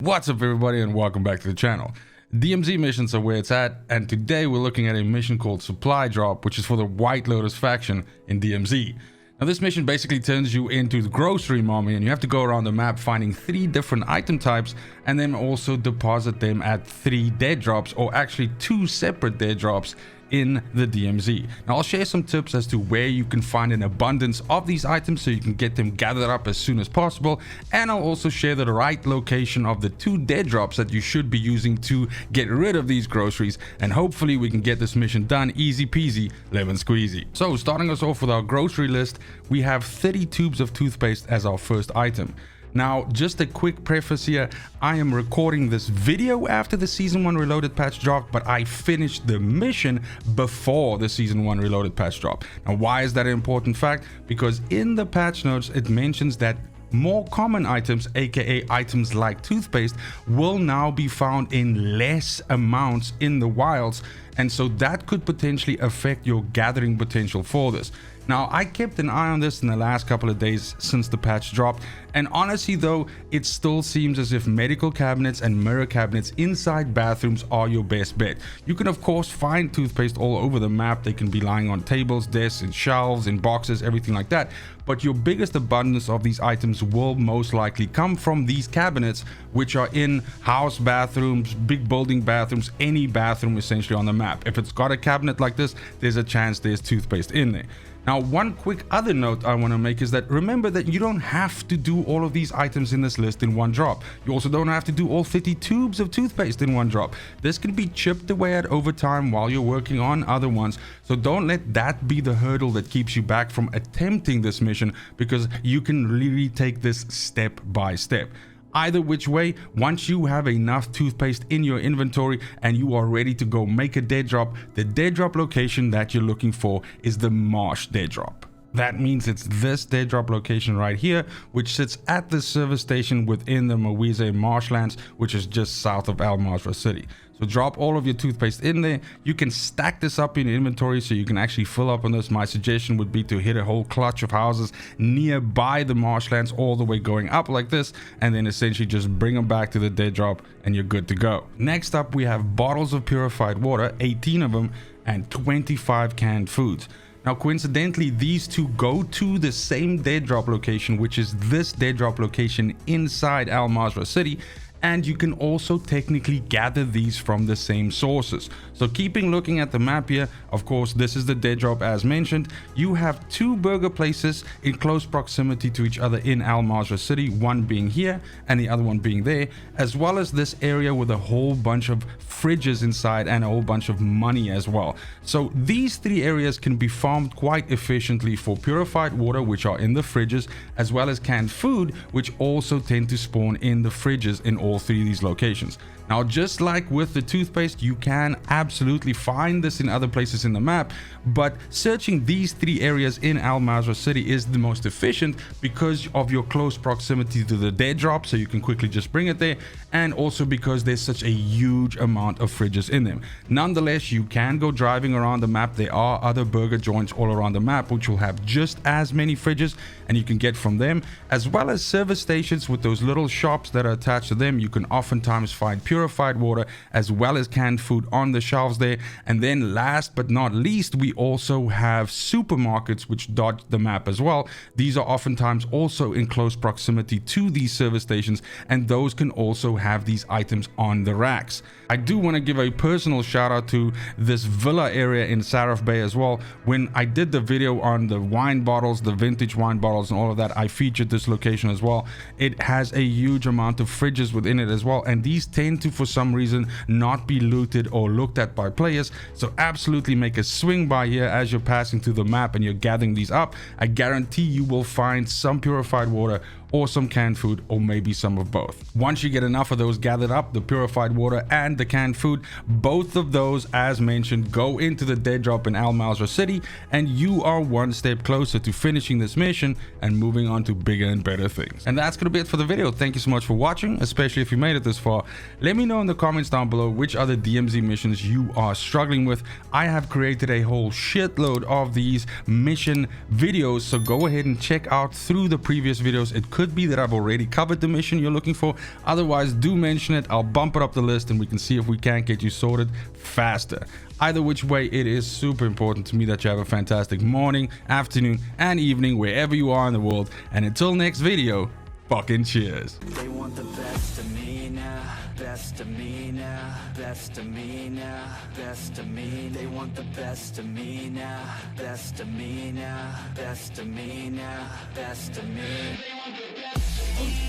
What's up everybody and welcome back to the channel. DMZ missions are where it's at, and today we're looking at a mission called Supply Drop, which is for the White Lotus faction in DMZ. Now this mission basically turns you into the grocery mommy, and you have to go around the map finding 3 different item types and then also deposit them at 3 dead drops, or actually 2 separate dead drops in the DMZ. Now I'll share some tips as to where you can find an abundance of these items so you can get them gathered up as soon as possible, and I'll also share the right location of the 2 dead drops that you should be using to get rid of these groceries, and hopefully we can get this mission done easy peasy lemon squeezy. So starting us off with our grocery list, we have 30 tubes of toothpaste as our first item. Now, just a quick preface here, I am recording this video after the Season 1 Reloaded patch dropped, but I finished the mission before the Season 1 Reloaded patch dropped. Now, why is that an important fact? Because in the patch notes, it mentions that more common items, aka items like toothpaste, will now be found in less amounts in the wilds, and so that could potentially affect your gathering potential for this. Now, I kept an eye on this in the last couple of days since the patch dropped, and honestly though, it still seems as if medical cabinets and mirror cabinets inside bathrooms are your best bet. You can of course find toothpaste all over the map. They can be lying on tables, desks, in shelves, in boxes, everything like that. But your biggest abundance of these items will most likely come from these cabinets, which are in house bathrooms, big building bathrooms, any bathroom essentially on the map. If it's got a cabinet like this, there's a chance there's toothpaste in there. Now, one quick other note I want to make is that remember that you don't have to do all of these items in this list in one drop. You also don't have to do all 50 tubes of toothpaste in one drop. This can be chipped away at over time while you're working on other ones. So don't let that be the hurdle that keeps you back from attempting this mission, because you can really take this step by step. Either which way, once you have enough toothpaste in your inventory and you are ready to go make a dead drop, the dead drop location that you're looking for is the marsh dead drop. That means it's this dead drop location right here, which sits at the service station within the Maweze marshlands, which is just south of Al Mazrah City. So drop all of your toothpaste in there. You can stack this up in your inventory so you can actually fill up on this. My suggestion would be to hit a whole clutch of houses nearby the marshlands all the way going up like this, and then essentially just bring them back to the dead drop and you're good to go. Next up, we have bottles of purified water, 18 of them, and 25 canned foods. Now, coincidentally, these two go to the same dead drop location, which is this dead drop location inside Al Mazrah City, and you can also technically gather these from the same sources. So looking at the map here, of course, this is the dead drop as mentioned. You have 2 burger places in close proximity to each other in Al Mazrah City, one being here and the other one being there, as well as this area with a whole bunch of fridges inside and a whole bunch of money as well. So these 3 areas can be farmed quite efficiently for purified water, which are in the fridges, as well as canned food, which also tend to spawn in the fridges in all 3 of these locations. Now, just like with the toothpaste, you can absolutely find this in other places in the map, but searching these 3 areas in Al Mazrah City is the most efficient because of your close proximity to the dead drop, so you can quickly just bring it there, and also because there's such a huge amount of fridges in them. Nonetheless, you can go driving around the map. There are other burger joints all around the map which will have just as many fridges, and you can get from them, as well as service stations with those little shops that are attached to them. You can oftentimes find purified water as well as canned food on the shelves there. And then last but not least, we also have supermarkets which dot the map as well. These are oftentimes also in close proximity to these service stations, and those can also have these items on the racks. I do want to give a personal shout out to this villa area in Sarif Bay as well. When I did the video on the wine bottles, the vintage wine bottles and all of that, I featured this location as well. It has a huge amount of fridges within it as well, and these tend to for some reason not be looted or looked at by players. So absolutely make a swing by here as you're passing through the map and you're gathering these up. I guarantee you will find some purified water or some canned food, or maybe some of both. Once you get enough of those gathered up, the purified water and the canned food, both of those, as mentioned, go into the dead drop in Al Mazrah City, and you are one step closer to finishing this mission and moving on to bigger and better things. And that's gonna be it for the video. Thank you so much for watching, especially if you made it this far. Let me know in the comments down below which other DMZ missions you are struggling with. I have created a whole shitload of these mission videos, so go ahead and check out through the previous videos. It could be that I've already covered the mission you're looking for. Otherwise, do mention it. I'll bump it up the list and we can see if we can't get you sorted faster. Either which way, it is super important to me that you have a fantastic morning, afternoon, and evening wherever you are in the world. And until next video, fucking cheers. They want the best of me now, best of me now, best of me now, best of me. They want the best of me now, best of me now, best of me now, best of me. They want the best of me.